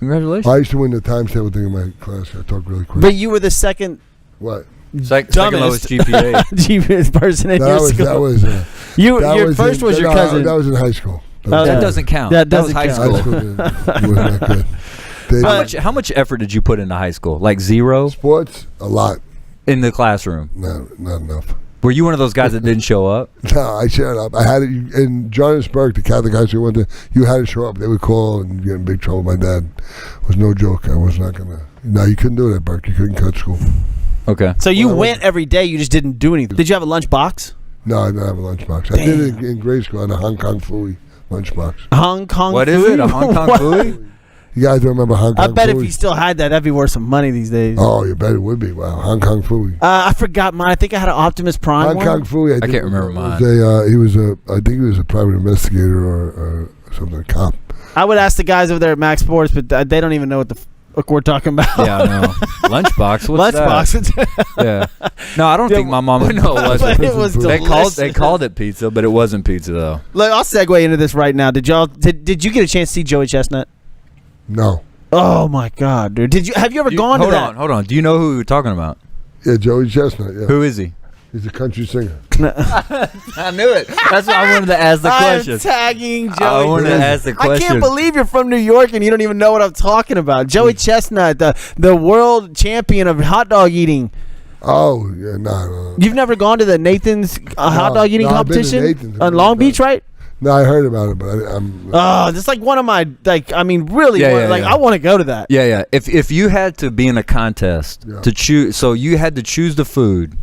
Congratulations. I used to win the times table thing in my class. I talk really quick. But you were the second. What? Second lowest GPA. GPA person in your school. That was. Your first was your cousin. That was in high school. That doesn't count. That was doesn't high count. school. High school wasn't that good. How much effort did you put into high school? Like zero? Sports, a lot. In the classroom? No, not enough. Were you one of those guys that didn't show up? No, I showed up. I had it in Johannesburg, the Catholic high school went to. You had to show up. They would call and get in big trouble. My dad was no joke. I was not gonna. No, you couldn't do it at Burke. You couldn't cut school. Okay. So you went every day. You just didn't do anything. Did you have a lunch box? No, I didn't have a lunchbox. I did it in grade school. I had a Hong Kong Fooey lunchbox. Hong Kong. What is it? A Hong Kong Fooey? You guys don't remember Hong Kong I bet Fooey? if you still had that, that'd be worth some money these days. Oh, you bet it would be. Wow, Hong Kong Fooey. I forgot mine. I think I had an Optimus Prime Hong one. Kong Fooey. I can't remember mine. I think he was a private investigator or something, a cop. I would ask the guys over there at Max Sports, but they don't even know what the fuck we're talking about. Yeah, I know. Lunchbox? What's Lunchbox. Yeah. No, I don't think my mom would know what it was. They called it pizza, but it wasn't pizza though. Look, I'll segue into this right now. Did you get a chance to see Joey Chestnut? No. Oh my God, dude! Have you ever gone to that? Hold on. Do you know who we're talking about? Yeah, Joey Chestnut. Yeah. Who is he? He's a country singer. I knew it. That's why I wanted to ask the question. I'm tagging Joey. I wanted to ask the question. I can't believe you're from New York and you don't even know what I'm talking about. Joey Chestnut, the world champion of hot dog eating. Oh yeah, no. You've never gone to the Nathan's hot dog eating competition Nathan's. on Long Beach, right? No, I heard about it, but I'm. That's like one of my really. I want to go to that. Yeah. If you had to be in a contest to choose, so you had to choose the food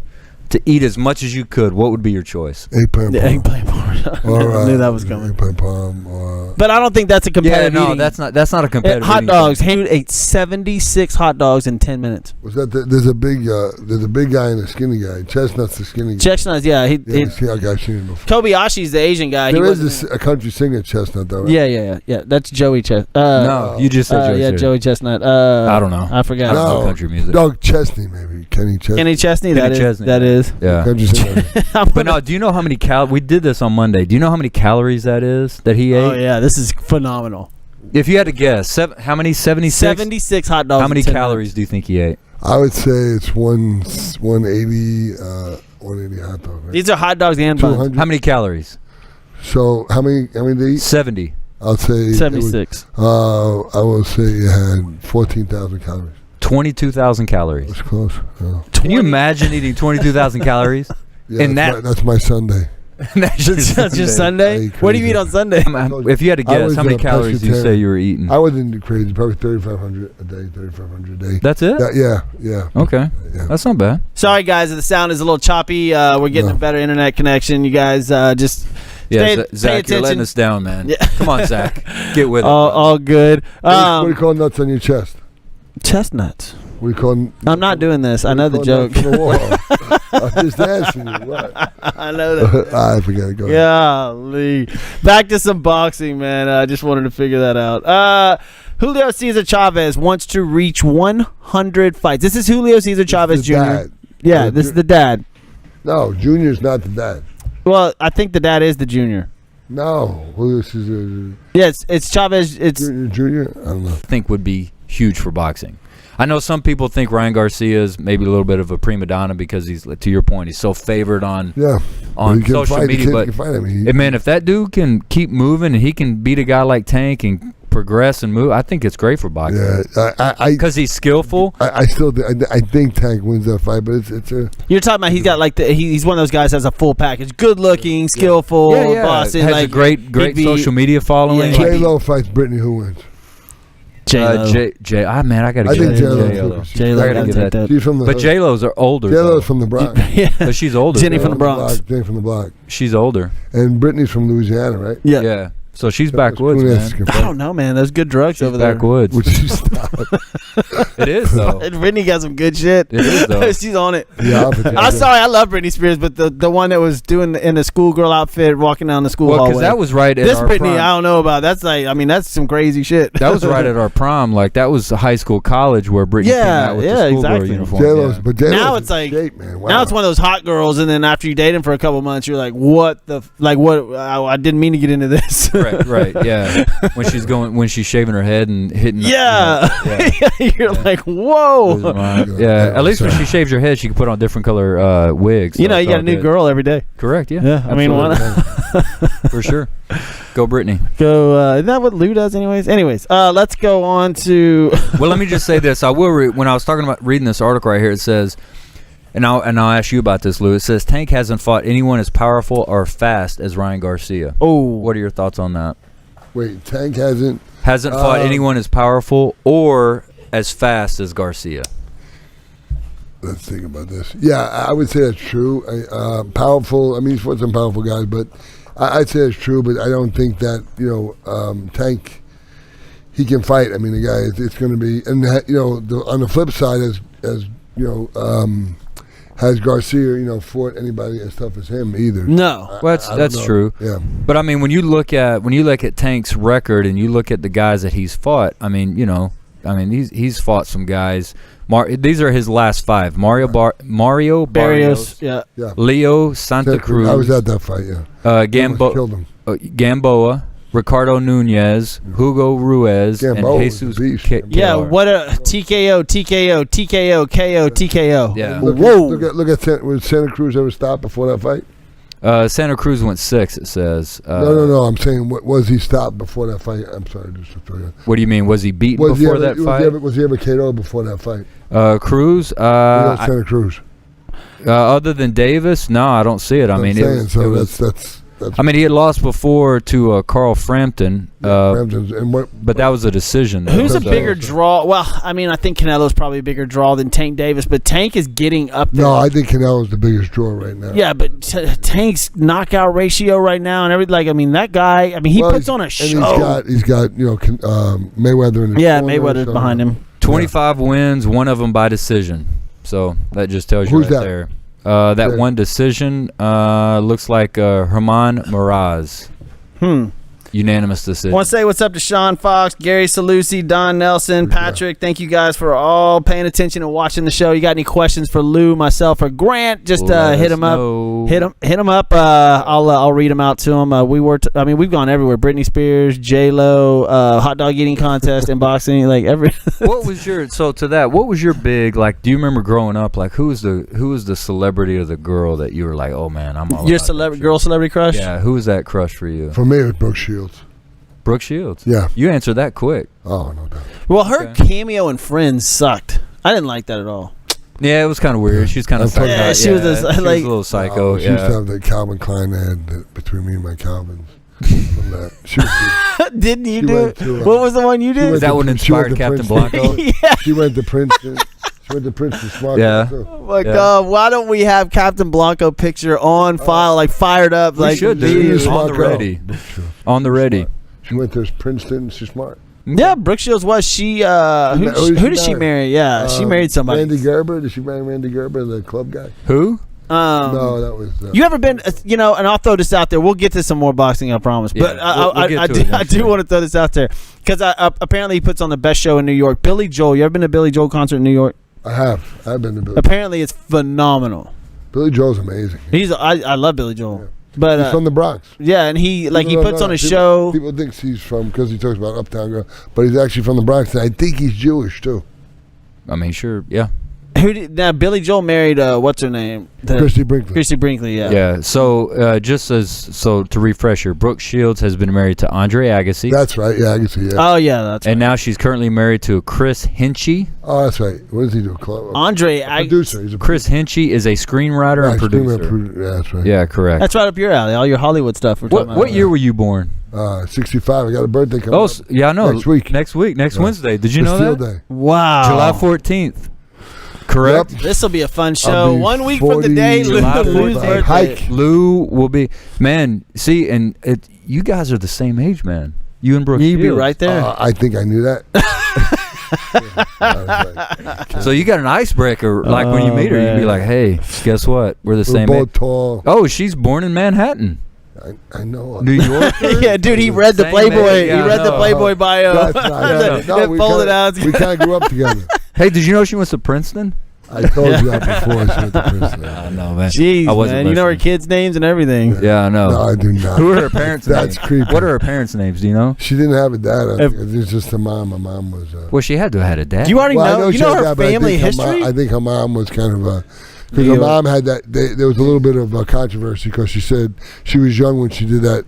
to eat as much as you could, what would be your choice? Eggplant parm. Eggplant parm. I knew that was coming. Eggplant parm. But I don't think that's a competitive. Yeah, no, eating. that's not a competitive. Hot dogs. He ate 76 hot dogs in 10 minutes. Was that there's a big guy and a skinny guy. Chestnut's the skinny guy. Chestnut's, yeah. I've seen him before. Kobayashi's the Asian guy. There is a country singer, Chestnut, though. Right? Yeah. That's Joey Chestnut. No, you just said Joey. Yeah, Joey Chestnut. I don't know. I forgot. I don't know country music. Doug Chesney, maybe. Kenny Chesney. Kenny Chesney. That is. Yeah. Country singer. But no, do you know how many we did this on Monday. Do you know how many calories that is that he ate? Oh yeah, this is phenomenal. If you had to guess, how many? 76? 76 hot dogs. How many calories do you think he ate? I would say it's 180 hot dogs. Right? These are hot dogs and buns. How many calories? So how many did he eat? 70. I'll say 76. I will say it had 14,000 calories. 22,000 calories. That's close. Yeah. Can you imagine eating 22,000 calories? Yeah, that's my Sunday. That's just Sunday? What do you eat on Sunday? If you had to guess, how many calories do you say you were eating? I wasn't crazy. Probably 3,500 a day. 3,500 a day. That's it? Yeah. Okay. Yeah. That's not bad. Sorry, guys. The sound is a little choppy. We're getting a better internet connection. You guys just... Zach, you're letting us down, man. Yeah. Come on, Zach. Get with it. All good. What do you call nuts on your chest? Chestnuts. We call. I'm not doing this. I know the joke. I'm just asking you. What? I know that. I forget it. Go ahead. Golly. Back to some boxing, man. I just wanted to figure that out. Julio Cesar Chavez wants to reach 100 fights. This is Julio Cesar Chavez Jr. Dad. Yeah, this is the dad. No, Junior's not the dad. Well, I think the dad is the junior. No, Julio Cesar. Yeah, it's Chavez. It's Junior. I don't know. I think would be huge for boxing. I know some people think Ryan Garcia is maybe a little bit of a prima donna because he's, to your point, he's so favored on social media. But man, if that dude can keep moving and he can beat a guy like Tank and progress and move, I think it's great for boxing. Yeah, because he's skillful. I think Tank wins that fight, but it's a. You're talking about he's got like he's one of those guys that has a full package, good looking, skillful, bossy, has like a great social media following. Yeah, J-Lo fights Brittany, who wins? J-Lo. Man, I gotta get J-Lo. She's from the but J-Lo's are older. J-Lo's from the Bronx. But she's older. Jenny from the Bronx. Jenny from the block. She's older. And Brittany's from Louisiana, right? Yeah. So she's backwoods, man. I don't know, man. There's good drugs over there. Backwoods. Would you stop? It is though. Brittany got some good shit. It is though. She's on it. Yeah, I'm sorry, I love Britney Spears, but the one that was doing in the schoolgirl outfit, walking down the school hallway. Because that was right at this our Britney, prime. I don't know about. That's like, I mean, that's some crazy shit. That was right at our prime. Like that was high school, college where Britney came out with the schoolgirl exactly. uniform. J-Lo's, but J-Lo's Now it's like shape, man. Wow. now it's one of those hot girls, and then after you date him for a couple months, you're like, what the what? I didn't mean to get into this. Right, yeah. When she's shaving her head and hitting. Yeah, you're like, whoa. Yeah, at least when she shaves her head, she can put on different color wigs. You know, you got a new girl every day. Correct. Yeah. Yeah, I mean, for sure. Go Brittany. Go. Isn't that what Lou does, anyways? Let's go on to. Well, let me just say this. I will. When I was talking about reading this article right here, it says, and I'll ask you about this, Lou. It says Tank hasn't fought anyone as powerful or fast as Ryan Garcia. Oh, what are your thoughts on that? Wait, Tank hasn't fought anyone as powerful or as fast as Garcia. Let's think about this. Yeah, I would say that's true. Powerful. I mean, he's fought some powerful guys, but I'd say it's true. But I don't think that Tank, he can fight. I mean, the guy, it's going to be, and on the flip side, as has Garcia, fought anybody as tough as him either? No. Well, that's true. Yeah. But I mean, when you look at Tank's record and you look at the guys that he's fought, I mean, he's fought some guys. These are his last 5: Mario Barrios, yeah. Leo Santa Cruz. I was at that fight. Yeah. Killed him. Gamboa, Ricardo Nunez, Hugo Ruiz, and Jesus. What a TKO, KO, TKO. Yeah. Look at was Santa Cruz ever stopped before that fight? Santa Cruz went 6. It says. No. I'm saying, was he stopped before that fight? I'm sorry. What do you mean? Was he beaten before that fight? Was he ever KO'd before that fight? Cruz. Santa Cruz. Other than Davis, no, I don't see it. I mean, that's. I mean, he had lost before to Carl Frampton, but that was a decision. Who's a bigger draw? Well, I mean, I think Canelo's probably a bigger draw than Tank Davis, but Tank is getting up there. No, I think Canelo's the biggest draw right now. Yeah, but Tank's knockout ratio right now and everything, like, I mean, that guy, he puts on a show. And he's got Mayweather in his corner. Mayweather's behind him. 25 wins, one of them by decision. So that just tells you there. That one decision looks like Herman Moraz. Unanimous decision. I want to say what's up to Sean Fox, Gary Salusi, Don Nelson, Patrick. Thank you guys for all paying attention and watching the show. You got any questions for Lou, myself, or Grant? Just hit him up. Hit him up. I'll read them out to him. We've gone everywhere. Britney Spears, J-Lo, hot dog eating contest, and boxing, like every. What was your big, like? Do you remember growing up? Like, who was the celebrity or the girl that you were like, oh man, I'm all your celebrity crush? Yeah, who was that crush for you? For me, it was Brooke Shields. Brooke Shields. Yeah. You answered that quick. Oh, no doubt. Well, her cameo in Friends sucked. I didn't like that at all. Yeah, it was kind of weird. She's kind of psycho. Yeah, she was a little psycho. She used to have the Calvin Klein ad between me and my Calvins. Didn't you do it? What was the one you did? Is that one inspired Captain Blanco? Yeah. She went to Princeton. Smart. Yeah. Oh my God! Why don't we have Captain Blanco picture on file, like fired up? We should be on the ready. On the ready. She went to Princeton. She's smart. Yeah, Brooke Shields was. She who did she marry? Yeah, she married somebody. Randy Gerber. Did she marry Randy Gerber, the club guy? Who? No, that was. You ever been? And I'll throw this out there. We'll get to some more boxing, I promise. Yeah, but I do want to throw this out there because apparently he puts on the best show in New York. Billy Joel. You ever been to Billy Joel concert in New York? I have. I've been to Billy. Apparently, it's phenomenal. Billy Joel's amazing. I love Billy Joel. Yeah. But he's from the Bronx. Yeah, and he puts on a show. People think he's from, because he talks about Uptown Girl, but he's actually from the Bronx, and I think he's Jewish too. I mean, sure, yeah. Now Billy Joel married what's her name? Christy Brinkley. Christy Brinkley, yeah. Yeah. So to refresh her, Brooke Shields has been married to Andre Agassi. That's right. Yeah, Agassi. Yeah. Oh yeah, that's right. And now she's currently married to Chris Hinchy. Oh, that's right. What does he do? Andre producer. He's a Chris Hinchy is a screenwriter and producer. Yeah, that's right. Yeah, correct. That's right up your alley. All your Hollywood stuff. What year were you born? 65. I got a birthday coming up. Yeah, I know. Next week. Next Wednesday. Did you know that? Day. Wow. July 14th. Correct. Yep. This will be a fun show. 1 week from the day, Lou's birthday. Hike. Lou will be, man. See, and you guys are the same age, man. You and Brooke. You'd be right there. I think I knew that. So you got an icebreaker, like when you meet her, you'd be like, "Hey, guess what? We're the same both tall. Oh, she's born in Manhattan. I know. New York. Yeah, dude, he read the Playboy. He read the Playboy bio. We kind of grew up together. Hey, did you know she went to Princeton? I told you that before. She went to Princeton. I know, man. Jeez, man. You know her kids' names and everything. Yeah, I know. No, I do not. Who are her parents' names? That's creepy. What are her parents' names? Do you know? She didn't have a dad. I think it was just a mom. My mom was. Well, she had to have had a dad. You already know. You know her family history. I think her mom was kind of a. Because her mom had that. There was a little bit of a controversy because she said she was young when she did that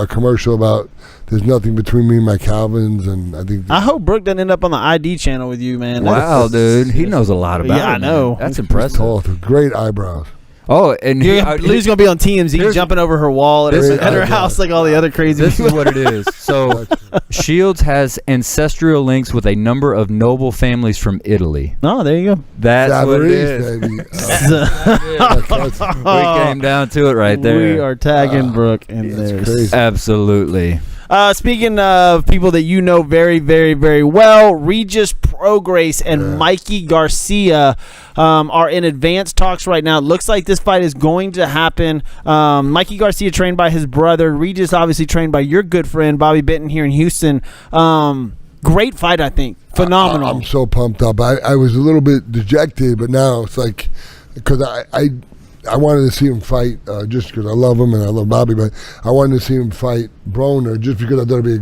commercial about there's nothing between me and my Calvins, and I think. I hope Brooke doesn't end up on the ID channel with you, man. Wow, dude, he knows a lot about it. Yeah, I know. That's impressive. Tall, great eyebrows. Oh, and Lou's gonna be on TMZ jumping over her wall at her house like all the other crazy. This is what it is. So, Shields has ancestral links with a number of noble families from Italy. Oh, there you go. That's Savarese, what it is. baby. We came down to it right there. We are tagging Brooke in there. Absolutely. Speaking of people that you know very, very, very well, Regis Prograis and Mikey Garcia are in advanced talks right now. It looks like this fight is going to happen. Mikey Garcia trained by his brother. Regis obviously trained by your good friend, Bobby Benton, here in Houston. Great fight, I think. Phenomenal. I'm so pumped up. I was a little bit dejected, but now it's like, because I wanted to see him fight just because I love him and I love Bobby, but I wanted to see him fight Broner just because I thought it'd be a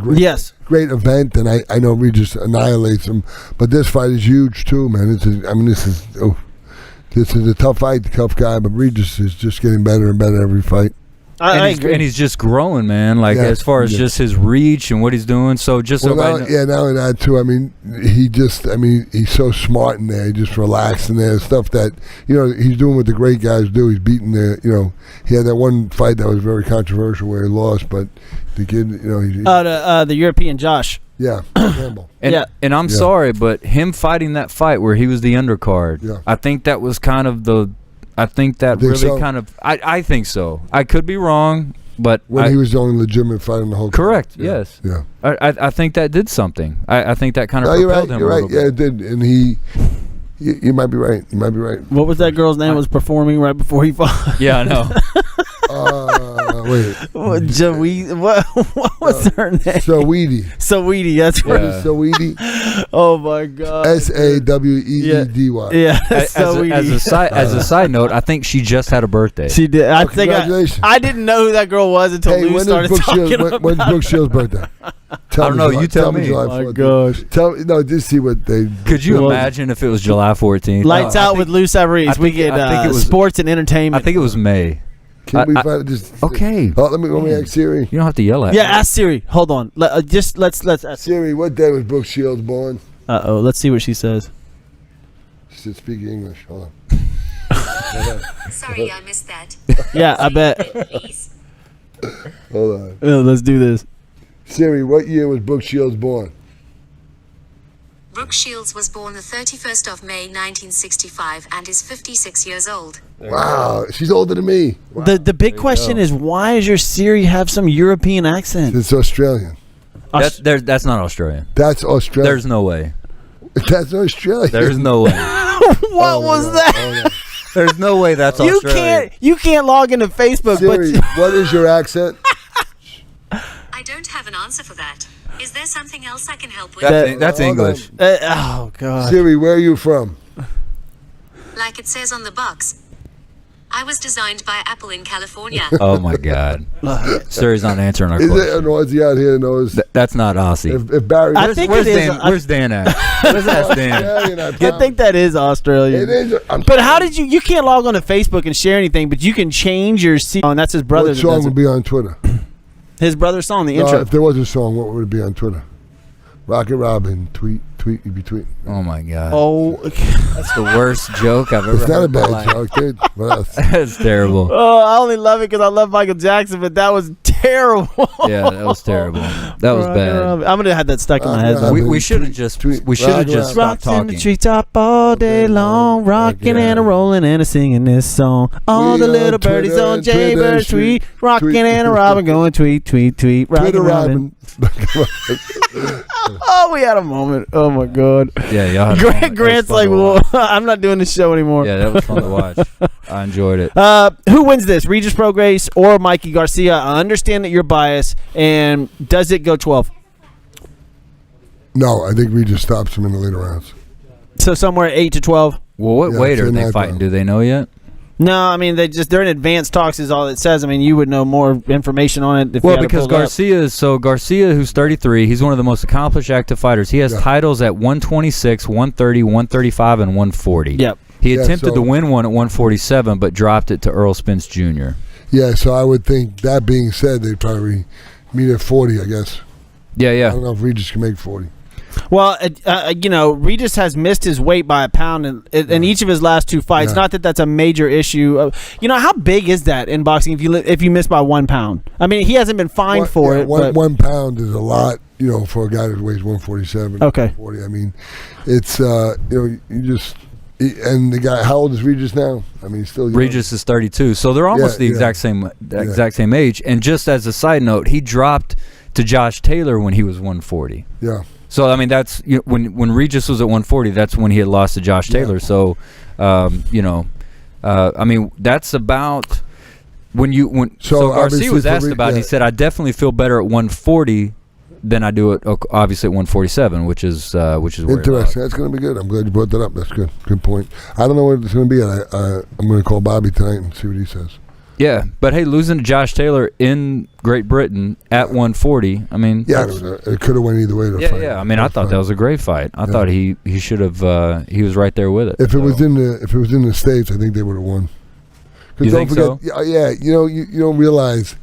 great event, and I know Regis annihilates him. But this fight is huge too, man. This is a tough fight, tough guy, but Regis is just getting better and better every fight. And he's just growing, man. Like as far as just his reach and what he's doing. So just not only that too. I mean, he's so smart in there. He just relaxed in there. Stuff that he's doing what the great guys do. He's beating he had that one fight that was very controversial where he lost, but the kid, the European Josh. Yeah, Campbell. And I'm sorry, but him fighting that fight where he was the undercard, I think that was kind of the. I think that I think so. I could be wrong, but he was the only legitimate fight in the whole. Correct. Yes. Yeah. I think that did something. I think that kind of propelled him. You're right. A little bit. Yeah, it did, and you might be right. You might be right. What was that girl's name? Was performing right before he fought. Yeah, I know. Wait. What was her name? Saweetie. That's right. Saweetie. Oh my God. Saweedy. Yeah. As a side note, I think she just had a birthday. She did. I didn't know who that girl was until Lou started talking about. When's Brooke Shields' birthday? I don't know. You tell me. Oh my gosh. Just see what they. Could you imagine if it was July 14th? Lights out with Lou Savarese. We get sports and entertainment. I think it was May. Can we find just okay? Let me ask Siri. You don't have to yell at me. Yeah, ask Siri. Hold on. Let's ask Siri. What day was Brooke Shields born? Let's see what she says. She said speak English. Hold on. Sorry, I missed that. Yeah, I bet. Please. Hold on. Let's do this. Siri, what year was Brooke Shields born? Brooke Shields was born the 31st of May 1965 and is 56 years old. Wow, she's older than me. Wow. The big question is, why does your Siri have some European accent? It's Australian. That's not Australian. That's Australian. There's no way. That's Australian. There's no way. What was that? There's no way that's Australian. You can't log into Facebook. Siri, what is your accent? I don't have an answer for that. Is there something else I can help with? That's English. Oh, God. Siri, where are you from? Like it says on the box, I was designed by Apple in California. Oh, my God. Siri's not answering our question. Is it an Aussie out here that knows? That's not Aussie. If Barry, I think where's Dan? Where's Dan at? Where's that Dan? I think that is Australian. It is. But how did you can't log on to Facebook and share anything, but you can change your song. And that's his brother. What song would be on Twitter? His brother's song, the intro. If there was a song, what would it be on Twitter? Rocket Robin, tweet, you'd be tweeting. Oh, my God. Oh, that's the worst joke I've ever heard. It's not a bad joke, dude. That's terrible. Oh, I only love it because I love Michael Jackson, but that was terrible. terrible. Yeah, that was terrible. That was bad. I'm gonna have that stuck in my head. We should have just stopped Rocks in talking. the treetop all day long, rocking and a rolling and a singing this song. All the little birdies on Jaybird Street, rocking and a robin going tweet, tweet, tweet, rocking robin. Oh, we had a moment. Oh my God. Yeah, y'all. Grant's like, well, I'm not doing this show anymore. Yeah, that was fun to watch. I enjoyed it. Who wins this, Regis Prograis or Mikey Garcia? I understand that you're biased, and does it go 12? No, I think Regis stops him in the later rounds. So somewhere 8 to 12. Well, what weight are they fighting? Do they know yet? No, I mean they're in advanced talks is all it says. I mean you would know more information on it. Because Garcia, who's 33, he's one of the most accomplished active fighters. He has titles at 126, 130, 135, and 140. Yep. He attempted to win one at 147, but dropped it to Earl Spence Jr. Yeah, so I would think that being said, they'd probably meet at 40, I guess. Yeah. I don't know if Regis can make 40. Well, Regis has missed his weight by a pound in each of his last two fights. Not that that's a major issue. How big is that in boxing if you miss by 1 pound? I mean, he hasn't been fined for it. 1 pound is a lot, for a guy that weighs 147. Okay. 40. I mean, it's you just. And the guy, how old is Regis now? I mean, he's still young. Regis is 32, so they're almost the exact same age. And just as a side note, he dropped to Josh Taylor when he was 140. Yeah. So I mean, that's when Regis was at 140, that's when he had lost to Josh Taylor. Yeah. So, I mean, that's about when Garcia was asked about it. He said, "I definitely feel better at 140 than I do it obviously at 147, which is where interesting. That's going to be good. I'm glad you brought that up. That's good. Good point. I don't know what it's going to be. I'm going to call Bobby tonight and see what he says. Yeah, but hey, losing to Josh Taylor in Great Britain at 140, I mean, it could have went either way. Yeah. I mean, I thought that was a great fight. I thought he should have. He was right there with it. If it was in the States, I think they would have won. You think so? Yeah. You don't realize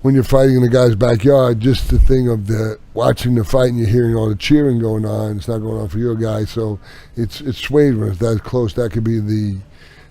when you're fighting in the guy's backyard, just the thing of watching the fight and you're hearing all the cheering going on. It's not going on for your guy, so it's swayed when it's that close. That could be the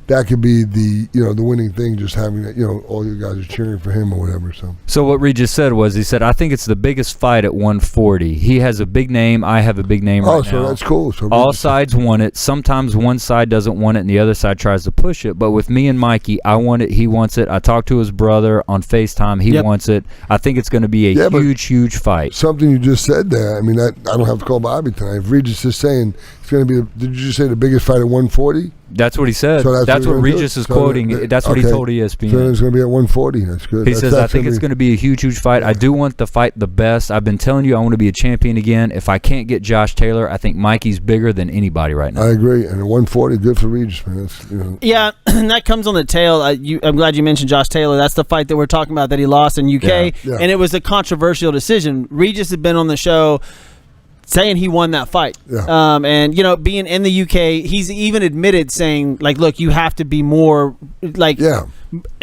the winning thing, just having that, all you guys are cheering for him or whatever. So what Regis said was, he said, I think it's the biggest fight at 140. He has a big name. I have a big name right now. Oh, so that's cool. So all sides want it. Sometimes one side doesn't want it and the other side tries to push it. But with me and Mikey, I want it. He wants it. I talked to his brother on FaceTime. He wants it. I think it's going to be a huge fight. Something you just said there. I mean, I don't have to call Bobby tonight. If Regis is saying it's going to be, did you just say the biggest fight at 140? That's what he said. So that's what Regis is quoting. That's what he told ESPN. So it's going to be at 140. That's good. He says, I think it's going to be a huge fight. I do want the fight the best. I've been telling you I want to be a champion again. If I can't get Josh Taylor, I think Mikey's bigger than anybody right now. I agree. And at 140, good for Regis, man. Yeah, and that comes on the tail. I'm glad you mentioned Josh Taylor. That's the fight that we're talking about that he lost in UK. Yeah. And it was a controversial decision. Regis had been on the show saying he won that fight. Yeah. And, being in the UK, he's even admitted saying, like, look, you have to be more,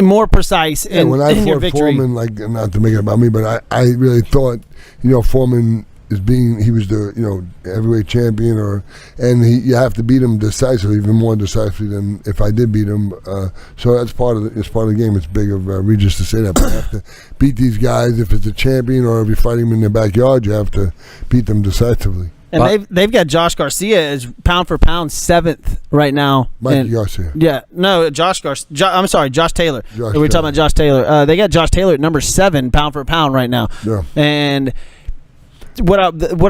more precise in your victory. Foreman, not to make it about me, but I really thought, Foreman he was the, heavyweight champion, and you have to beat him decisively, even more decisively than if I did beat him. So that's part of the game. It's big of Regis to say that, but you have to beat these guys. If it's a champion or if you're fighting them in their backyard, you have to beat them decisively. And they've got Josh Garcia as pound for pound 7th right now. Mikey Garcia. Yeah, no, Josh Taylor. We're talking about Josh Taylor. They got Josh Taylor at number 7 pound for pound right now. Yeah. And what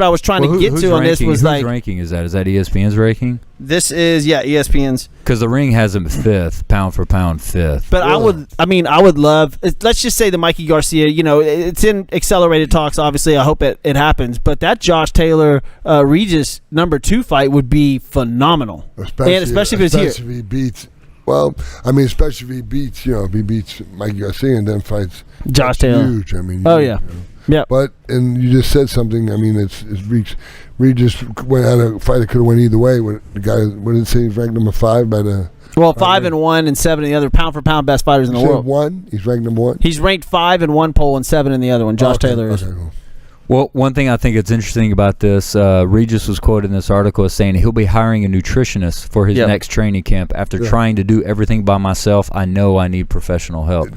I was trying to get to on this was whose ranking is that? Is that ESPN's ranking? This is ESPN's. Because the Ring has him 5th, pound for pound 5th. But I would love. Let's just say the Mikey Garcia. It's in accelerated talks. Obviously, I hope it happens. But that Josh Taylor Regis number 2 fight would be phenomenal, especially if it's here. If he beats. Well, especially if he beats. If he beats Mikey Garcia and then fights Josh Taylor. Huge. Yeah. But, and you just said something, it's Regis went out a fight that could have went either way. The guy, what did it say, he's ranked number 5 by the... Well, 5 and 1 and 7 in the other, pound for pound best fighters in the world. 1? He's ranked number 1? He's ranked 5 in one poll and 7 in the other one, Josh Taylor is. Okay, cool. Well, one thing I think it's interesting about this, Regis was quoted in this article as saying he'll be hiring a nutritionist for his next training camp. After trying to do everything by myself, I know I need professional help.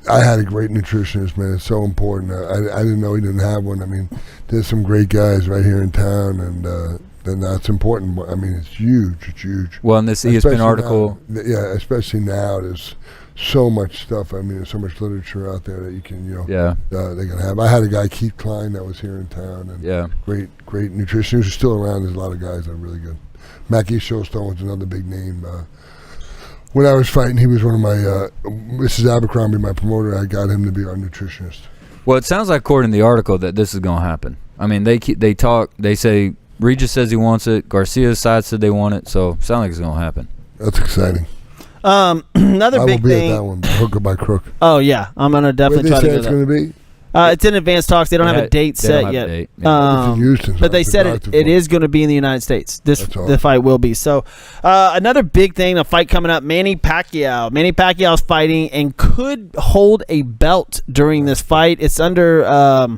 I had a great nutritionist, man. It's so important. I didn't know he didn't have one. I mean, there's some great guys right here in town, and that's important. I mean, it's huge. It's huge. Well, in this ESPN article... especially now, there's so much stuff. I mean, there's so much literature out there that you can, they can have. I had a guy, Keith Klein, that was here in town, and great nutritionist who's still around. There's a lot of guys that are really good. Mackie Showstone was another big name. When I was fighting, he was one of my, Mrs. Abercrombie, my promoter, I got him to be our nutritionist. Well, it sounds like, according to the article, that this is going to happen. I mean, they say Regis says he wants it, Garcia's side said they want it, so it sounds like it's going to happen. That's exciting. Another big thing. I will be at that one, hook or by crook. Oh yeah, I'm gonna definitely try to go. It's going to be. It's in advanced talks. They don't have a date set yet. It's in Houston, but they said it is going to be in the United States. The fight will be. So another big thing, a fight coming up, Manny Pacquiao. Manny Pacquiao's fighting and could hold a belt during this fight. It's under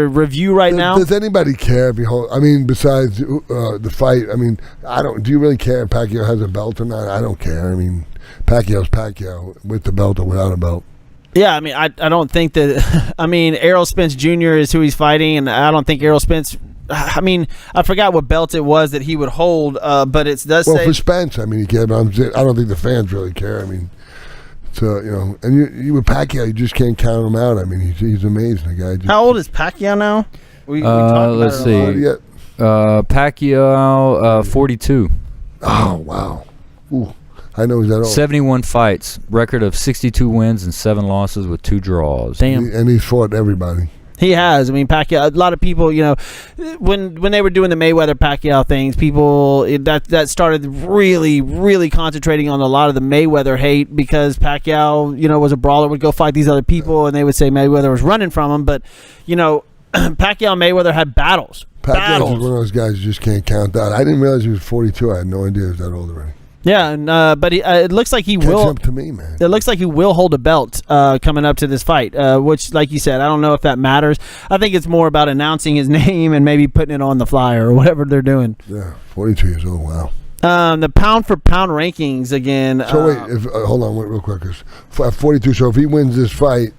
review right now. Does anybody care if he hold? I mean, besides the fight, I mean, I don't. Do you really care if Pacquiao has a belt or not? I don't care. I mean, Pacquiao's Pacquiao with the belt or without a belt. Yeah, I mean, I don't think that. I mean, Errol Spence Jr. is who he's fighting, and I don't think Errol Spence. I mean, I forgot what belt it was that he would hold, but it does say. Well, for Spence, I mean, he cared. But I don't think the fans really care. I mean, so and you with Pacquiao, you just can't count him out. I mean, he's amazing. The guy. How old is Pacquiao now? We let's see. Pacquiao, 42. Oh wow. Ooh. I know he's that old. 71 fights, record of 62 wins and 7 losses with 2 draws. Damn. And he's fought everybody. He has. I mean, Pacquiao, a lot of people, when they were doing the Mayweather-Pacquiao things, people, that started really, really concentrating on a lot of the Mayweather hate because Pacquiao, was a brawler, would go fight these other people, and they would say Mayweather was running from him. But, Pacquiao and Mayweather had battles. Pacquiao is one of those guys you just can't count out. I didn't realize he was 42. I had no idea he was that old already. Yeah, and, but it looks like he will. Up to me, man. It looks like he will hold a belt coming up to this fight, which, like you said, I don't know if that matters. I think it's more about announcing his name and maybe putting it on the flyer or whatever they're doing. Yeah, 42 years old. Wow. The pound for pound rankings again. So wait, hold on, wait real quick. At 42, so if he wins this fight,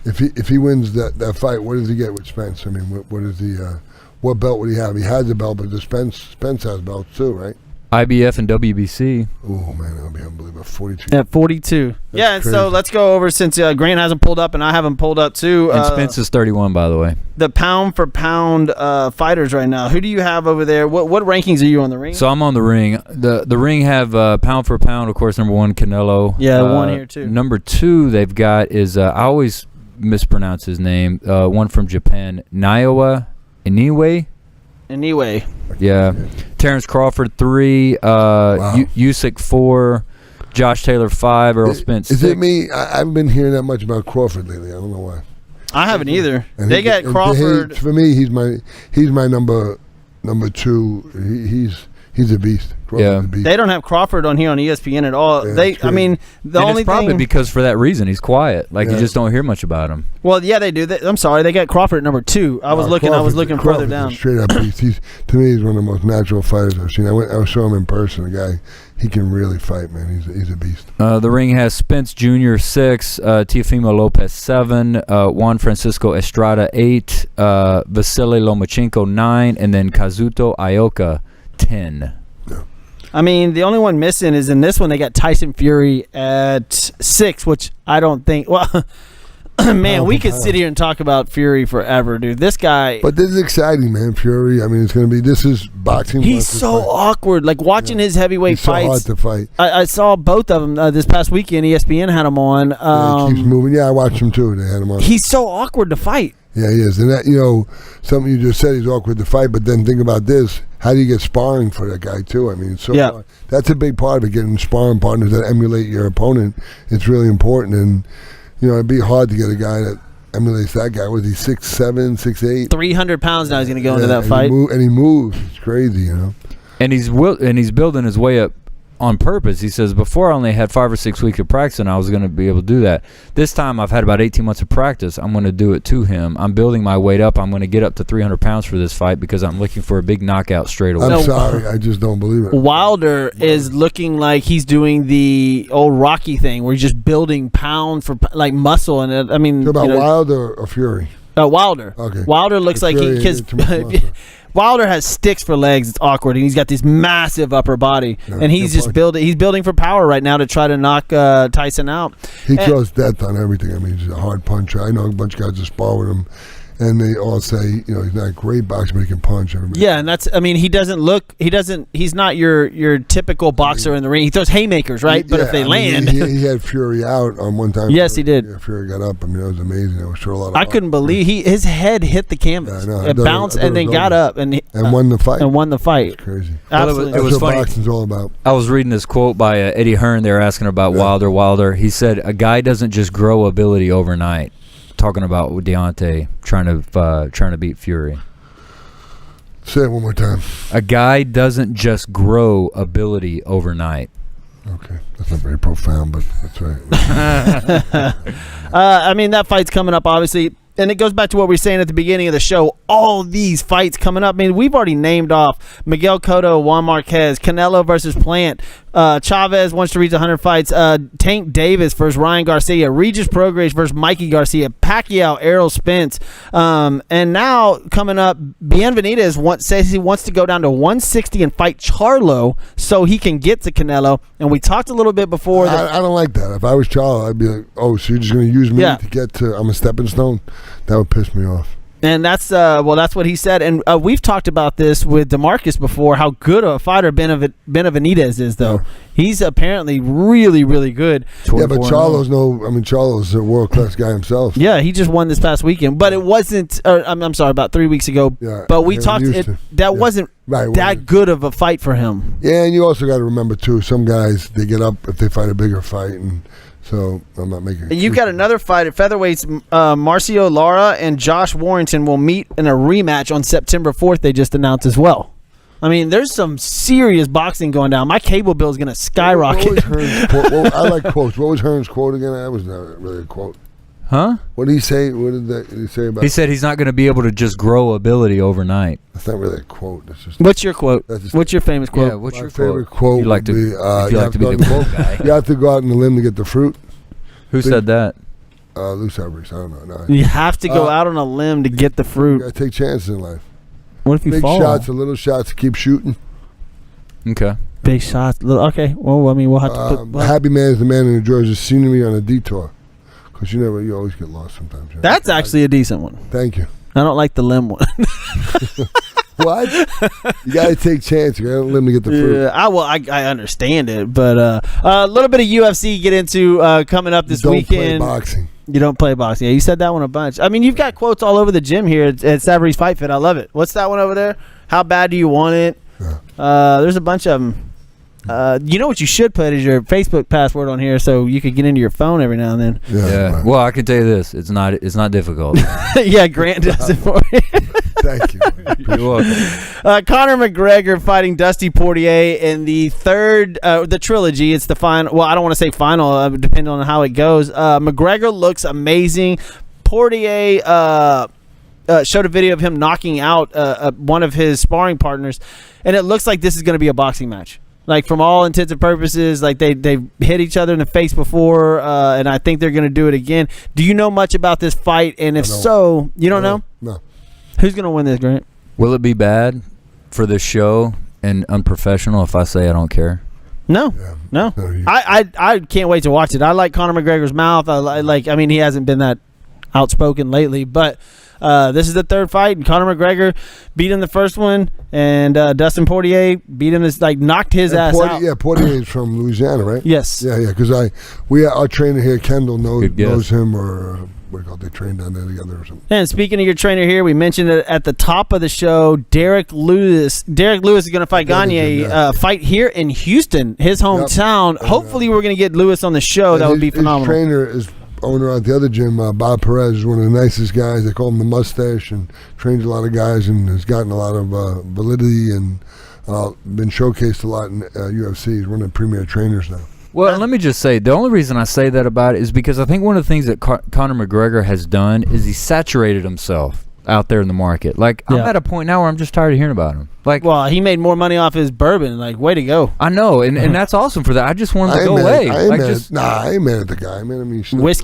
if he wins that fight, what does he get with Spence? I mean, what is the what belt would he have? He has a belt, but Spence has belts too, right? IBF and WBC. Oh, man, that would be unbelievable. 42. At 42. That's yeah, and crazy. So let's go over, since Grant hasn't pulled up and I haven't pulled up too. And Spence is 31, by the way. The pound for pound fighters right now. Who do you have over there? What rankings are you on the ring? So I'm on the ring. The ring have pound for pound, of course, number 1, Canelo. Yeah, 1 here too. Number 2 they've got is, I always mispronounce his name, one from Japan, Inoue. Anyway. Yeah. Terrence Crawford 3, Usyk 4, Josh Taylor 5, Errol Spence 6. Is it me? I haven't been hearing that much about Crawford lately. I don't know why. I haven't either. And they got Crawford. For me, he's my number 2. He's a beast. Yeah. They don't have Crawford on here on ESPN at all. Yeah, I mean, the and only it's probably thing, because for that reason he's quiet. Like you just don't hear much about him. Well, yeah, they do. I'm sorry, they got Crawford at number 2. I was looking further down. Straight up beast. To me, he's one of the most natural fighters I've seen. I saw him in person. The guy, he can really fight, man. He's a beast. The ring has Spence Jr. 6, Teofimo Lopez 7, Juan Francisco Estrada 8, Vasily Lomachenko 9, and then Kazuto Ioka 10. I mean, the only one missing is in this one. They got Tyson Fury at 6, which I don't think. Well, man, we could sit here and talk about Fury forever, dude. This guy. But this is exciting, man. Fury. I mean, it's going to be. This is boxing. He's so awkward. Like watching his heavyweight fights. So hard to fight. I saw both of them this past weekend. ESPN had him on. He keeps moving. Yeah, I watched him too. They had him on. He's so awkward to fight. Yeah, he is. And that, something you just said, he's awkward to fight, but then think about this. How do you get sparring for that guy, too? I mean, so hard. That's a big part of it, getting sparring partners that emulate your opponent. It's really important. And, it'd be hard to get a guy that emulates that guy. Was he 6'7", 6'8"? 300 pounds now he's going to go into that fight. And he moves. It's crazy, And he's building his way up on purpose. He says, before I only had 5 or 6 weeks of practice and I was going to be able to do that. This time I've had about 18 months of practice. I'm going to do it to him. I'm building my weight up. I'm going to get up to 300 pounds for this fight because I'm looking for a big knockout straight away. I'm sorry. I just don't believe it. Wilder is looking like he's doing the old Rocky thing where he's just building pound for like muscle. And I mean, about Wilder or Fury? Wilder. Okay. Wilder looks like because Wilder has sticks for legs. It's awkward, and he's got this massive upper body, and he's just building. He's building for power right now to try to knock Tyson out. He throws death on everything. I mean, he's a hard puncher. I know a bunch of guys that spar with him, and they all say, you know, he's not a great boxer, but he can punch everybody. Yeah, and that's. I mean, he doesn't look. He doesn't. He's not your typical boxer in the ring. He throws haymakers, right? But if they land, he had Fury out on one time. Yes, he did. Yeah, Fury got up. I mean, it was amazing. It was sure a lot of. I couldn't believe his head hit the canvas. Yeah, it bounced and then got up and won the fight. And won the fight. It's crazy. Absolutely, well, it was That's what funny. boxing's all about. I was reading this quote by Eddie Hearn. They were asking about Wilder. He said, "A guy doesn't just grow ability overnight." Talking about Deontay trying to beat Fury. Say it one more time. A guy doesn't just grow ability overnight. Okay, that's not very profound, but that's right. I mean, that fight's coming up, obviously. And it goes back to what we were saying at the beginning of the show. All these fights coming up. I mean, we've already named off Miguel Cotto, Juan Marquez, Canelo versus Plant. Chavez wants to reach 100 fights. Tank Davis versus Ryan Garcia. Regis Prograis versus Mikey Garcia. Pacquiao, Errol Spence. And now coming up, Benavidez says he wants to go down to 160 and fight Charlo so he can get to Canelo. And we talked a little bit before. I don't like that. If I was Charlo, I'd be like, oh, so you're just going to use me to get to, I'm a stepping stone? That would piss me off. And that's that's what he said. And we've talked about this with DeMarcus before, how good a fighter Benavidez is, though. Yeah. He's apparently really, really good. Yeah, but Charlo's a world-class guy himself. Yeah, he just won this past weekend. But it wasn't, I'm sorry, about 3 weeks ago. Yeah, but we talked, wasn't that good of a fight for him. Yeah, and you also got to remember, too, some guys, they get up if they fight a bigger fight, and so I'm not making. And you've got another fight at featherweights. Marcio Lara and Josh Warrington will meet in a rematch on September 4th. They just announced as well. I mean, there's some serious boxing going down. My cable bill is going to skyrocket. I like quotes. What was Hearn's quote again? That was not really a quote. Huh? What did he say? What did he say about? He said he's not going to be able to just grow ability overnight. That's not really a quote. That's just. What's your quote? What's your famous quote? Yeah, what's your favorite quote? You like to be the quote guy. You have to go out on the limb to get the fruit. Who said that? Lou Savarese. I don't know. No. You have to go out on a limb to get the fruit. You got to take chances in life. What if you fall? Big shots, little shots, keep shooting. Okay. Big shots. Okay. Well, I mean, we'll have to put. A happy man is the man who enjoys the scenery on a detour. Because you always get lost sometimes. You know? That's actually a decent one. Thank you. I don't like the limb one. What? You got to take chances. You got to limb to get the fruit. Yeah, I understand it, but a little bit of UFC get into coming up this weekend. Play boxing. You don't play boxing. Yeah, you said that one a bunch. I mean, you've got quotes all over the gym here at Savarese Fight Fit. I love it. What's that one over there? How bad do you want it? Yeah. There's a bunch of them. You know what you should put is your Facebook password on here so you could get into your phone every now and then. Yeah. Right. Well, I can tell you this: it's not difficult. Yeah, Grant does it for you. Thank you. You're welcome. Conor McGregor fighting Dusty Poirier in the third, the trilogy. It's the final. Well, I don't want to say final, depending on how it goes. McGregor looks amazing. Poirier showed a video of him knocking out one of his sparring partners, and it looks like this is going to be a boxing match. Like, from all intents and purposes, like they've hit each other in the face before, and I think they're going to do it again. Do you know much about this fight? And if so, you don't know? No. Who's going to win this, Grant? Will it be bad for this show and unprofessional if I say I don't care? No. Yeah. No. I can't wait to watch it. I like Conor McGregor's mouth. I mean, he hasn't been that outspoken lately, but this is the third fight, and Conor McGregor beat him the first one, and Dustin Poirier beat him, knocked his ass out. Yeah, Poirier is from Louisiana, right? Yes. Yeah, because our trainer here, Kendall, knows him, or they train down there together or something. And speaking of your trainer here, we mentioned it at the top of the show. Derek Lewis is going to fight Gagne. Fight here in Houston, his hometown. Yep. Hopefully, we're going to get Lewis on the show. That would be phenomenal. His trainer is owner at the other gym, Bob Perez, is one of the nicest guys. They call him the mustache, and trains a lot of guys and has gotten a lot of validity and been showcased a lot in UFC. He's one of the premier trainers now. Well, let me just say, the only reason I say that about it is because I think one of the things that Conor McGregor has done is he saturated himself out there in the market. Like, I'm at a point now where I'm just tired of hearing about him. Like, well, he made more money off his bourbon. Like, way to go. I know, and that's awesome for that. I just want him to go away. I ain't mad at the guy.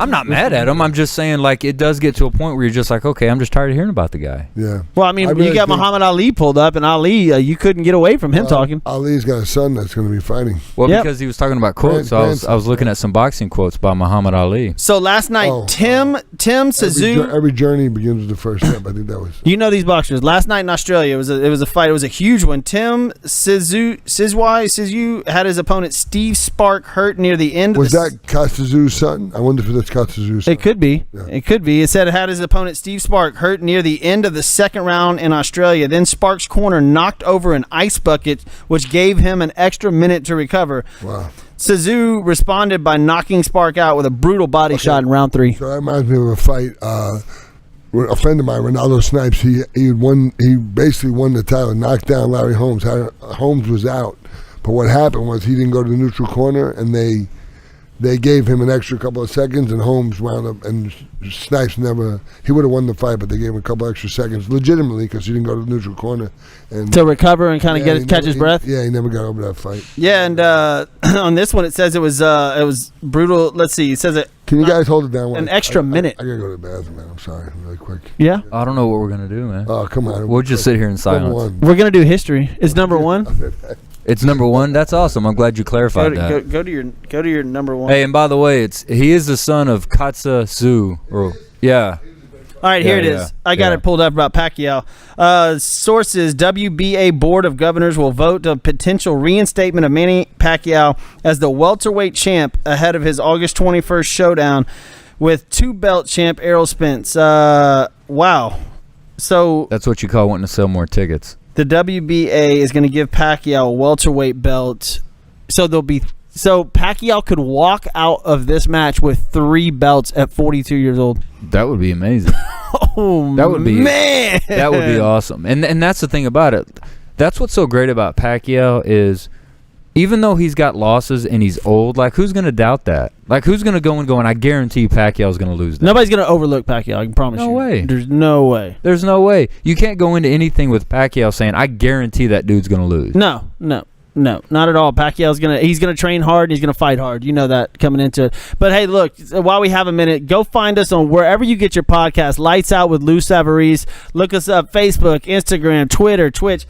I'm not mad at him. I'm just saying, like, it does get to a point where you're just like, okay, I'm just tired of hearing about the guy. Yeah. Well, I mean, you got Muhammad Ali pulled up, and Ali, you couldn't get away from him talking. Ali's got a son that's going to be fighting. Well, because he was talking about quotes, I was looking at some boxing quotes by Muhammad Ali. So last night, Tim Tszyu. Every journey begins with the first step. I think that was. You know these boxers. Last night in Australia, it was a fight. It was a huge one. Tim Tszyu had his opponent Steve Spark hurt near the end. Was that Kostadzu's son? I wonder if that's Kostadzu's son. It could be. Yeah. It could be. It said it had his opponent Steve Spark hurt near the end of the second round in Australia. Then Spark's corner knocked over an ice bucket, which gave him an extra minute to recover. Wow. Tszyu responded by knocking Spark out with a brutal body shot in round 3. So that reminds me of a fight. A friend of mine, Ronaldo Snipes, he basically won the title, knocked down Larry Holmes. Holmes was out, but what happened was he didn't go to the neutral corner, and they gave him an extra couple of seconds, and Holmes wound up, and Snipes he would have won the fight, but they gave him a couple extra seconds, legitimately, because he didn't go to the neutral corner. And to recover and kind of catch his breath? He never got over that fight. Yeah, and on this one it says it was brutal. Let's see, it says it. Can you guys hold it down? An extra minute. I got to go to the bathroom, man. I'm sorry, really quick. Yeah? I don't know what we're going to do, man. Oh, come on. We'll just sit here in silence. We're going to do history. It's number 1. It's number 1. That's awesome. I'm glad you clarified that. Go to your number 1. Hey, and by the way, he is the son of Kostadzu. Yeah. All right, here it is. I got it pulled up about Pacquiao. Sources: WBA Board of Governors will vote a potential reinstatement of Manny Pacquiao as the welterweight champ ahead of his August 21st showdown with two-belt champ Errol Spence. Wow. So that's what you call wanting to sell more tickets. The WBA is going to give Pacquiao a welterweight belt. So Pacquiao could walk out of this match with 3 belts at 42 years old. That would be amazing. That would be awesome. And that's the thing about it. That's what's so great about Pacquiao is even though he's got losses and he's old, like, who's going to doubt that? Like, who's going to go and I guarantee Pacquiao's going to lose that. Nobody's going to overlook Pacquiao, I can promise you. No way. There's no way. There's no way. You can't go into anything with Pacquiao saying, I guarantee that dude's going to lose. No, not at all. Pacquiao's he's gonna train hard and he's gonna fight hard. You know that coming into it. But hey, look, while we have a minute, go find us on wherever you get your podcast. Lights Out with Lou Savarese. Look us up: Facebook, Instagram, Twitter, Twitch.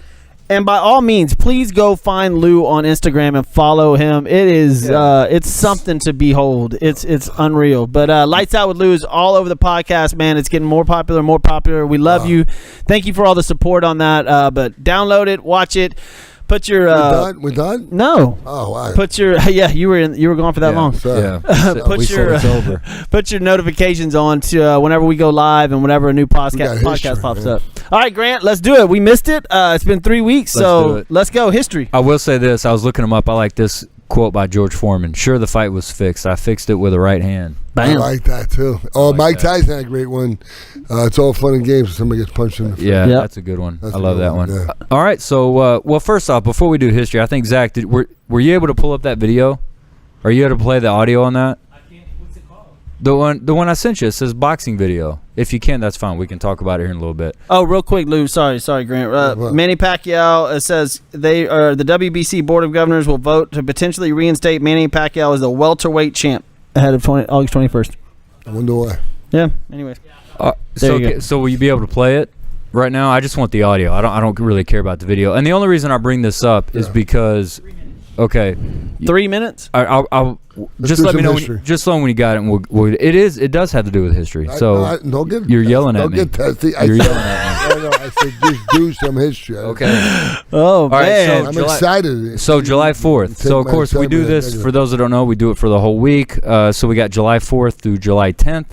And by all means, please go find Lou on Instagram and follow him. It is it's something to behold. It's unreal. But Lights Out with Lou is all over the podcast, man. It's getting more popular. We love you. Thank you for all the support on that. But download it, watch it. Put your we're done? No. Oh, wow. Put your you were gone for that long. Yeah. Put your notifications on to whenever we go live and whenever a new podcast pops up. All right, Grant, let's do it. We missed it. It's been 3 weeks, so let's go. History. I will say this. I was looking them up. I like this quote by George Foreman. Sure, the fight was fixed. I fixed it with a right hand. Bam. I like that too. Oh, Mike Tyson had a great one. It's all fun and games when somebody gets punched in the face. Yeah, that's a good one. I love that one. Yeah. All right, so well, first off, before we do history, I think Zach, were you able to pull up that video? Are you able to play the audio on that? I can't. What's it called? The one I sent you. It says boxing video. If you can, that's fine. We can talk about it here in a little bit. Oh, real quick, Lou. Sorry, Grant. Manny Pacquiao. It says the WBC Board of Governors will vote to potentially reinstate Manny Pacquiao as the welterweight champ ahead of August 21st. I wonder why. Yeah. Anyways. So will you be able to play it right now? I just want the audio. I don't really care about the video. And the only reason I bring this up is because, okay, 3 minutes. I'll just let me know. When you got it. And it does have to do with history. You're yelling at me. Don't get testy. You're yelling at me. No, I said just do some history. Okay. Oh, man. I'm excited. So July 4th. So, of course, we do this, for those that don't know, we do it for the whole week. So we got July 4th through July 10th.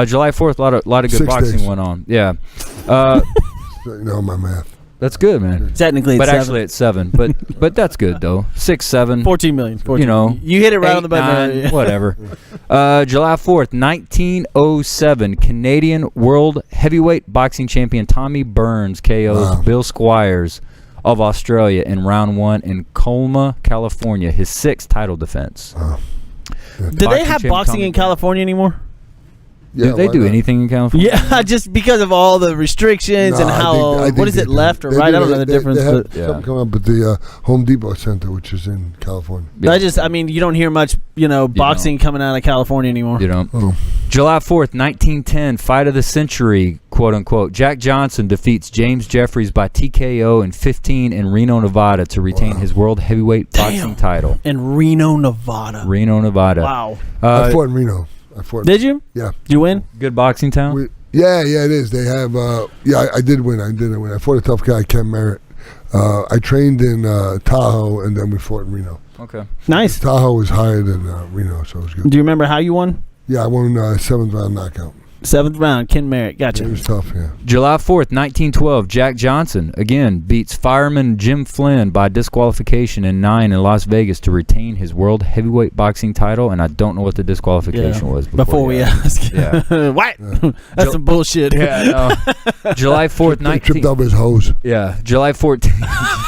July 4th, a lot of good 6 boxing days. went on. Yeah. My math. That's good, man. Technically, but actually it's 7. But that's good though. 6, 7. 14 million. 14 you know, you hit it right 8, on the button. 9, whatever. July 4th, 1907, Canadian World Heavyweight Boxing Champion Tommy Burns KOs Bill Squires. of Australia in round 1 in Colma, California, his 6th title defense. Do they have boxing in California anymore? Yeah, do they do anything in California? Yeah, just because of all the restrictions and how I think what is it, left or right? I don't know the difference. They have something come up at the Home Depot Center, which is in California. Yeah. I mean, you don't hear much, boxing coming out of California anymore. You don't. Oh. July 4th, 1910, fight of the century, quote unquote. Jack Johnson defeats James Jeffries by TKO in 15 in Reno, Nevada to retain his world heavyweight boxing title. In Reno, Nevada. Wow. I fought in Reno. Did you? Yeah. Did you win? Good boxing town? Yeah, it is. They have, I did win. I fought a tough guy, Ken Merritt. I trained in Tahoe, and then we fought in Reno. Okay. Nice. Tahoe was higher than Reno, so it was good. Do you remember how you won? Yeah, I won 7th round knockout. 7th round, Ken Merritt. Gotcha. It was tough, yeah. July 4th, 1912, Jack Johnson, again, beats fireman Jim Flynn by disqualification in 9 in Las Vegas to retain his world heavyweight boxing title, and I don't know what the disqualification was. Before we ask. Yeah. What? That's some bullshit. Yeah, no. July 4th, 19... tripped over his hose. Yeah, July 14th,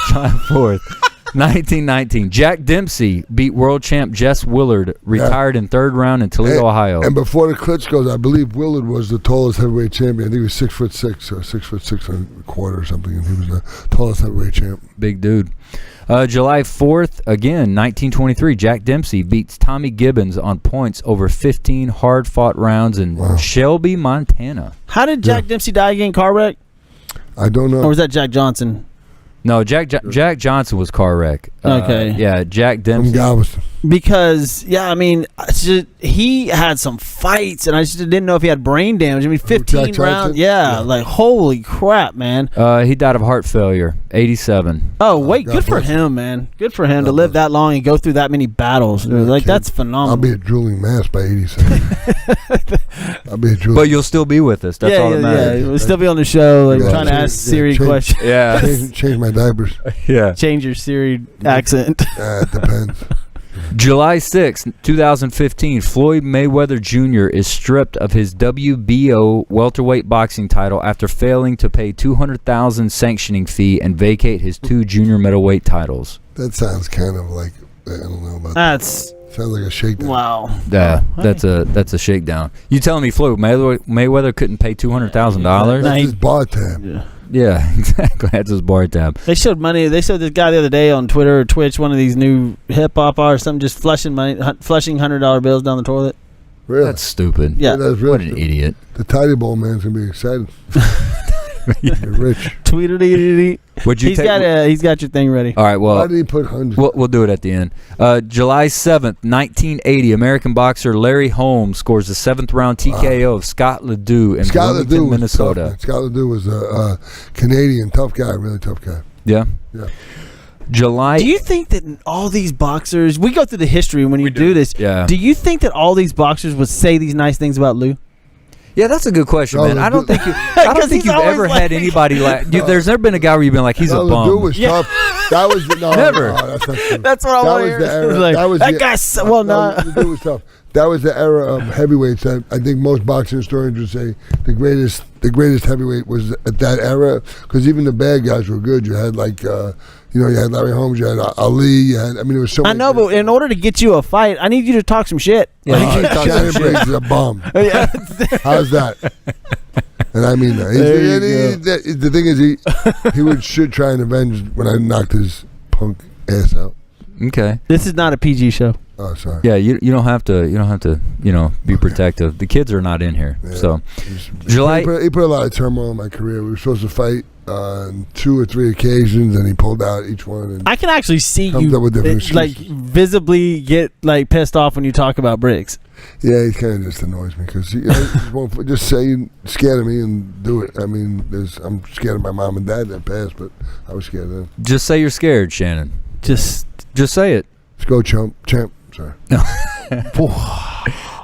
July 4th. 1919, Jack Dempsey beat world champ Jess Willard, retired in 3rd round in Toledo, Ohio. And before the Klitschko's, I believe Willard was the tallest heavyweight champion. I think he was 6'6" or 6'6" and a quarter or something, and he was the tallest heavyweight champ. Big dude. July 4th, again, 1923, Jack Dempsey beats Tommy Gibbons on points over 15 hard-fought rounds in Shelby, Montana. How did Jack Dempsey die again? Car wreck? I don't know. Or was that Jack Johnson? No, Jack Johnson was car wreck. Okay. Yeah, Jack Dempsey. From Galveston. Because, I mean, he had some fights, and I just didn't know if he had brain damage. I mean, 15 rounds. Yeah, like, holy crap, man. He died of heart failure, 87. Oh, wait, good for him, man. Good for him to live that long and go through that many battles. That's phenomenal. I'll be a drooling mass by 87. I'll be a drooling. But you'll still be with us. That's all that matters. Yeah, we'll still be on the show, trying to ask Siri questions. Yeah. Change my diapers. Yeah. Change your Siri accent. It depends. July 6, 2015, Floyd Mayweather Jr. is stripped of his WBO welterweight boxing title after failing to pay $200,000 sanctioning fee and vacate his 2 junior middleweight titles. That sounds kind of like, I don't know about that. Sounds like a shakedown. Wow. Yeah, that's a shakedown. You telling me Floyd Mayweather couldn't pay $200,000? That's his bar tab. Yeah, exactly. That's his bar tab. They showed money. They showed this guy the other day on Twitter or Twitch, one of these new hip hop or something, just flushing $100 bills down the toilet. Really? That's stupid. Yeah. That's really what an idiot. The Tidy Bowl man's gonna be excited. You're rich. Tweet-a-dee-dee-dee. He's got your thing ready. All right, well, why did he put hundreds? We'll do it at the end. July 7th, 1980, American boxer Larry Holmes scores the 7th round TKO of Scott Ledoux in Bloomington, Minnesota. Tough, Scott Ledoux was a Canadian tough guy, really tough guy. Yeah. July. Do you think that all these boxers, we go through the history when you do this, do you think that all these boxers would say these nice things about Lou? Yeah, that's a good question, man. I don't think you've ever had anybody like. There's never been a guy where you've been like, he's a bum. Ledoux was tough. That was never. No, that's not true. That's what I want to hear. That guy's Ledoux was tough. That was the era of heavyweights. I think most boxing historians would say the greatest heavyweight was at that era, because even the bad guys were good. You had you had Larry Holmes, you had Ali, there was so many. I know, but in order to get you a fight, I need you to talk some shit. Shannon Briggs is a bum. How's that? And I mean that. The thing is, he should try and avenge when I knocked his punk ass out. Okay. This is not a PG show. Oh, sorry. Yeah, you don't have to be protective. The kids are not in here. Yeah. So July. He put a lot of turmoil in my career. We were supposed to fight on 2 or 3 occasions, and he pulled out each one. And I can actually see you visibly get pissed off when you talk about Briggs. Yeah, he kind of just annoys me because he won't just say scared of me and do it. I mean, I'm scared of my mom and dad that passed, but I was scared of them. Just say you're scared, Shannon. Just say it. Let's go, champ. Sorry.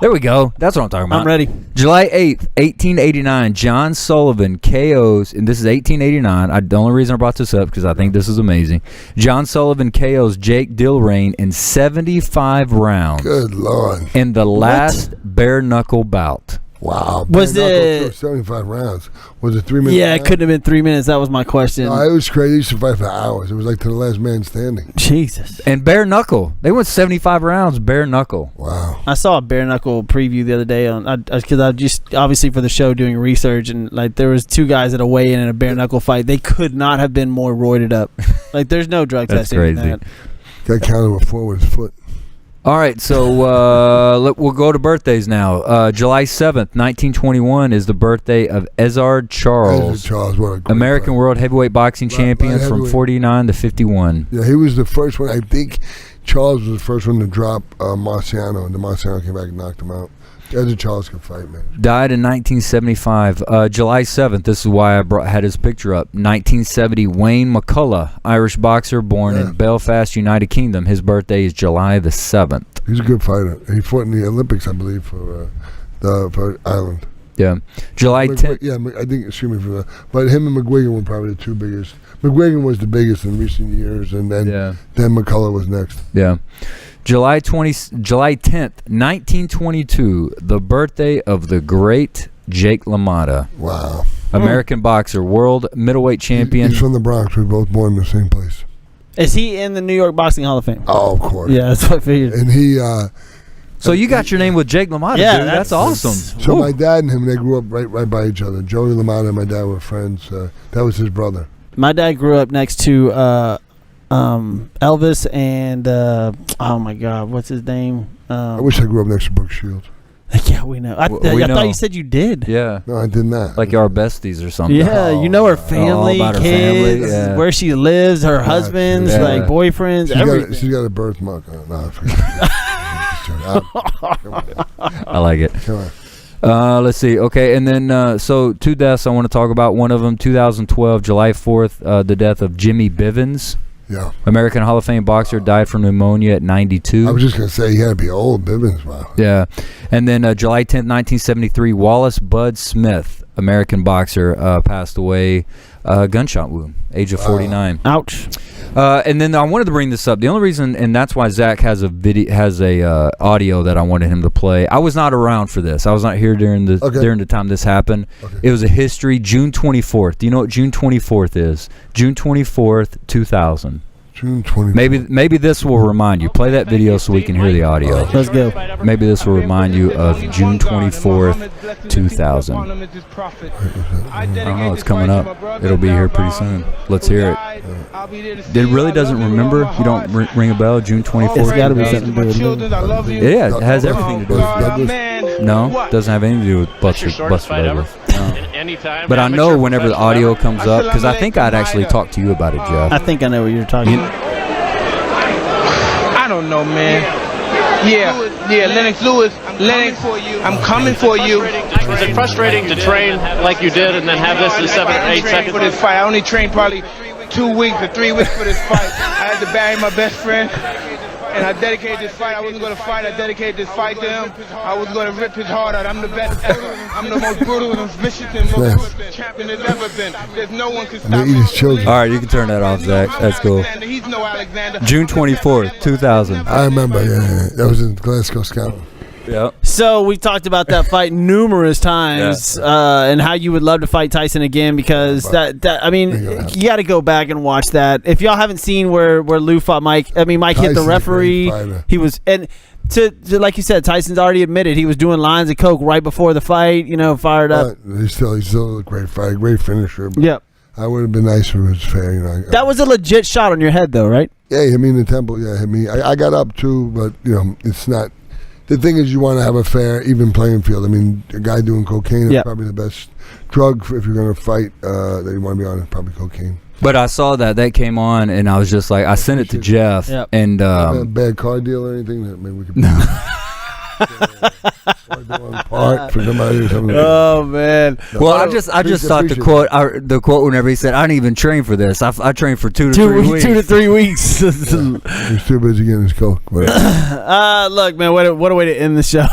There we go. That's what I'm talking about. I'm ready. July 8th, 1889, John Sullivan KOs, and this is 1889. The only reason I brought this up because I think this is amazing. John Sullivan KOs Jake Dilrain in 75 rounds. Good Lord. In the last bare knuckle bout. Wow. Was it 75 rounds? Was it 3 minutes? Yeah, it couldn't have been 3 minutes. That was my question. No, it was crazy. He used to fight for hours. It was like to the last man standing. Jesus. And bare knuckle. They went 75 rounds bare knuckle. Wow. I saw a bare knuckle preview the other day because I just obviously for the show doing research, and like there was 2 guys at a weigh-in in a bare knuckle fight. They could not have been more roided up. Like there's no drug That's testing. crazy. Got counted with 4 with his foot. All right, so we'll go to birthdays now. July 7th, 1921 is the birthday of Ezzard Charles. What a great American fight. World Heavyweight Boxing Champion from 49 to 51. Yeah, he was the first one. I think Charles was the first one to drop Marciano, and the Marciano came back and knocked him out. Ezzard Charles could fight, man. Died in 1975. July 7th, this is why I had his picture up. 1970, Wayne McCullough, Irish boxer born in Belfast, United Kingdom. His birthday is July the 7th. He's a good fighter. He fought in the Olympics, I believe, for Ireland. Yeah. July 10th. Yeah, I think, excuse me for that. But him and McGuigan were probably the 2 biggest. McGuigan was the biggest in recent years, and then McCullough was next. Yeah. July 10th, 1922, the birthday of the great Jake LaMotta. Wow. American boxer, world middleweight champion. He's from the Bronx. We were both born in the same place. Is he in the New York Boxing Hall of Fame? Oh, of course. Yeah, that's what I figured. And he... so you got your name with Jake LaMotta, yeah, dude. That's awesome. So my dad and him, they grew up right by each other. Joey LaMotta and my dad were friends. That was his brother. My dad grew up next to Elvis and oh my God, what's his name? I wish I grew up next to Brooke Shields. Yeah, we know. I thought you said you did. Yeah. No, I did not. Like our besties or something. Yeah, you know her family, about her kids, family, yeah. where she lives, her husbands, like boyfriends, everything. She's got a birthmark on her. No, I like it. Come on. Let's see. Okay, and then so 2 deaths I want to talk about. One of them, 2012, July 4th, the death of Jimmy Bivens. Yeah. American Hall of Fame boxer, died from pneumonia at 92. I was just going to say he had to be old. Bivens, wow. Yeah. And then July 10th, 1973, Wallace Bud Smith, American boxer, passed away, gunshot wound, age of 49. Ouch. And then I wanted to bring this up. The only reason, and that's why Zach has a audio that I wanted him to play. I was not around for this. I was not here during the time this happened. Okay. It was a history. June 24th. Do you know what June 24th is? June 24th, 2000. June 24th. Maybe this will remind you. Play that video so we can hear the audio. Let's go. Maybe this will remind you of June 24th, 2000. I don't know. It's coming up. It'll be here pretty soon. Let's hear it. It really doesn't remember? You don't ring a bell? June 24th? It's got to be something to do with it. Yeah, it has everything to do with it. No, it doesn't have anything to do with Buster Douglas. No. But I know whenever the audio comes up, because I think I'd actually talked to you about it, Jeff. I think I know what you're talking about. I don't know, man. Yeah, Lennox Lewis. Lennox, I'm coming for you. Is it frustrating to train like you did and then have this in 7 or 8 seconds? For this fight, I only trained probably 2 weeks or 3 weeks for this fight. I had to bury my best friend, and I dedicated this fight. I wasn't going to fight. I dedicated this fight to him. I was going to rip his heart out. I'm the best ever. I'm the most brutal and vicious and most brutal champion there's ever been. There's no one can stop me. All right, you can turn that off, Zach. That's cool. He's no Alexander. June 24th, 2000. I remember, yeah. That was in Glasgow, Scotland. Yeah. So we talked about that fight numerous times, and how you would love to fight Tyson again, because that I mean, you got to go back and watch that. If y'all haven't seen where Lou fought Mike, I mean, Mike hit the referee. He was, and to like you said, Tyson's already admitted he was doing lines of coke right before the fight. You know, fired up. He's still a great fighter, great finisher. But yep. I would have been nicer if it was fair. You know, that was a legit shot on your head, though, right? Yeah, I mean the temple. Yeah, I mean I got up too, but you know it's not. The thing is, you want to have a fair, even playing field. I mean, a guy doing cocaine is probably the best drug if you're going to fight that you want to be on. Is probably cocaine. But I saw that came on, and I was just like, I sent it to Jeff, and a bad car deal or anything that maybe we could. Part for somebody or something. Oh man! Well, I just thought the quote whenever he said, "I didn't even train for this. I trained for 2 to 3 weeks." 2 to 3 weeks. He's too busy getting his coke. Look, man, what a way to end the show.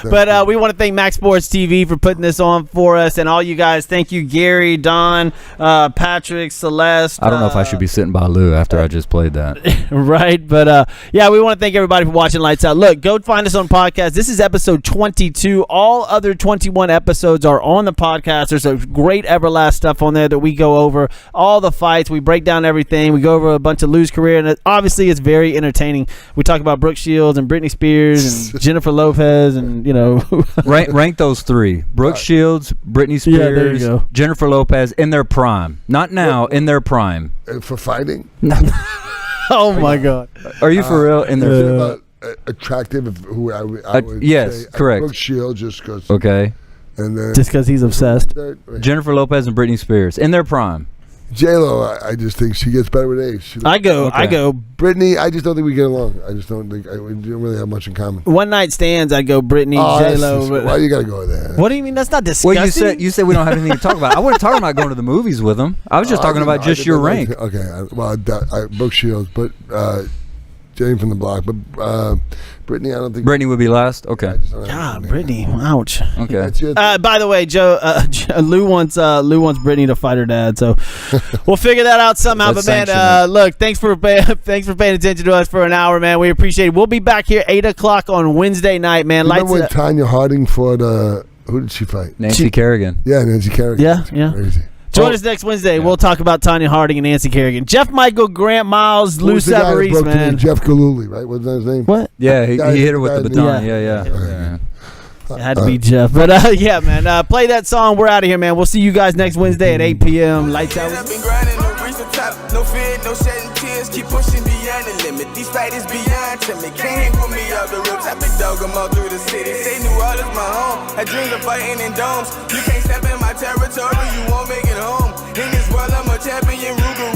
But we want to thank Max Sports TV for putting this on for us, and all you guys. Thank you, Gary, Don, Patrick, Celeste. I don't know if I should be sitting by Lou after I just played that. Right, but yeah, we want to thank everybody for watching Lights Out. Look, go find us on podcast podcast. This is episode 22. All other 21 episodes are on the podcast. There's a great Everlast stuff on there that we go over. All the fights. We break down everything. We go over a bunch of Lou's career, and obviously it's very entertaining. We talk about Brooke Shields and Britney Spears and Jennifer Lopez and, rank those three. Brooke Shields, Britney Spears, Jennifer Lopez in their prime. Not now, in their prime. For fighting? Oh, my God. Are you for real? In their attractive, who I would yes, say, correct. Brooke Shields, just because. Okay. And then just because he's obsessed. Jennifer Lopez and Britney Spears in their prime. J-Lo, I just think she gets better with age. I go. Britney, I just don't think we get along. I just don't think we don't really have much in common. One night stands, I go Britney, J-Lo. Why you gotta go there? What do you mean? That's not disgusting. Well, you said we don't have anything to talk about. I wasn't talking about going to the movies with them. I was just talking about just your rank. Okay, well, Brooke Shields, but Jane from the Block, but Britney, I don't think. Britney would be last. Okay. God, Britney, ouch. Okay. By the way, Joe, Lou wants Britney to fight her dad, so we'll figure that out somehow. But man, look, thanks for paying attention to us for an hour, man. We appreciate it. We'll be back here 8:00 on Wednesday night, man. Remember when Tanya Harding fought? Who did she fight? Nancy Kerrigan. Yeah, Nancy Kerrigan. Yeah. Crazy. Join us next Wednesday. Yeah. We'll talk about Tanya Harding and Nancy Kerrigan. Jeff Michael, Grant Miles, Lou Savarese, man. Jeff Galooly, right? What's his name? What? Yeah, he hit her with the baton. Yeah. It had to be Jeff. But, yeah, man. Play that song. We're out of here, man. We'll see you guys next Wednesday at 8 p.m. Lights out. I've been grinding, no reach the top. No fear, no shedding tears. Keep pushing beyond the limit. These fighters beyond timid. Can't hang with me off the ropes. I've been dogging all through the city. Say New Orleans my home. I dreams of fighting in domes. You can't step in my territory. You won't make it home. In this world, I'm a champion. Ruger